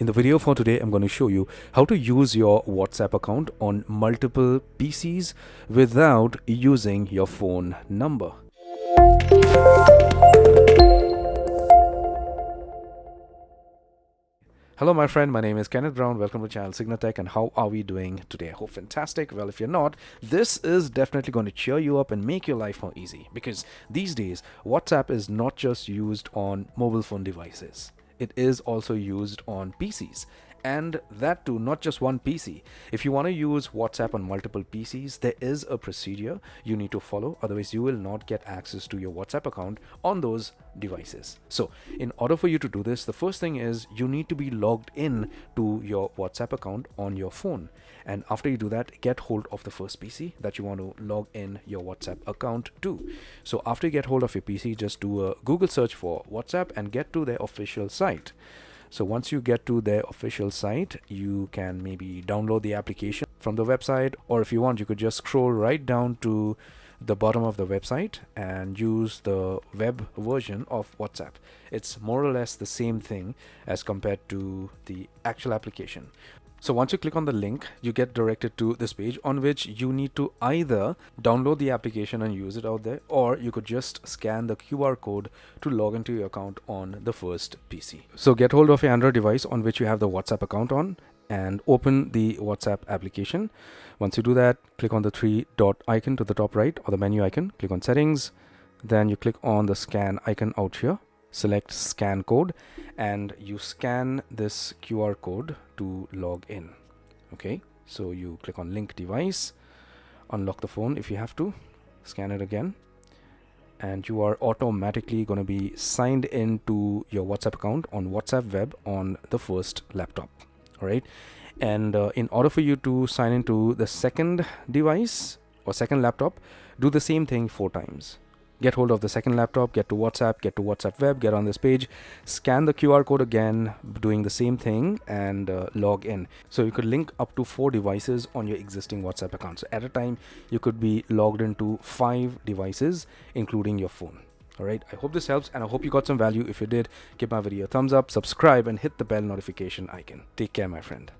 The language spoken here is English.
In the video for today, I'm going to show you how to use your WhatsApp account on multiple PCs without using your phone number. Hello my friend, my name is Kenneth Brown. Welcome to channel Signatech, and how are we doing today? I hope fantastic. Well, if you're not, this is definitely going to cheer you up and make your life more easy, because these days WhatsApp is not just used on mobile phone devices. It is also used on PCs, and that too not just one PC. If you want to use WhatsApp on multiple PCs, there is a procedure you need to follow, otherwise you will not get access to your WhatsApp account on those devices. So in order for you to do this, the first thing is you need to be logged in to your WhatsApp account on your phone, and after you do that, get hold of the first PC that you want to log in your WhatsApp account to. So after you get hold of your PC, just do a Google search for WhatsApp and get to their official site. So once you get to their official site, you can maybe download the application from the website, or if you want, you could just scroll right down to the bottom of the website and use the web version of WhatsApp. It's more or less the same thing as compared to the actual application. So once you click on the link, you get directed to this page on which you need to either download the application and use it out there, or you could just scan the QR code to log into your account on the first PC. So get hold of your Android device on which you have the WhatsApp account on and open the WhatsApp application. Once you do that, click on the three dot icon to the top right, or the menu icon, click on settings, then you click on the scan icon out here. Select scan code and you scan this QR code to log in. Okay, so you click on link device, unlock the phone if you have to, scan it again, and you are automatically going to be signed into your WhatsApp account on WhatsApp web on the first laptop. All right, and in order for you to sign into the second device or second laptop, do the same thing 4 times. Get hold of the second laptop, get to WhatsApp web, get on this page, scan the QR code again, doing the same thing, and log in. So you could link up to 4 devices on your existing WhatsApp account. So at a time, you could be logged into 5 devices, including your phone. All right, I hope this helps, and I hope you got some value. If you did, give my video a thumbs up, subscribe, and hit the bell notification icon. Take care, my friend.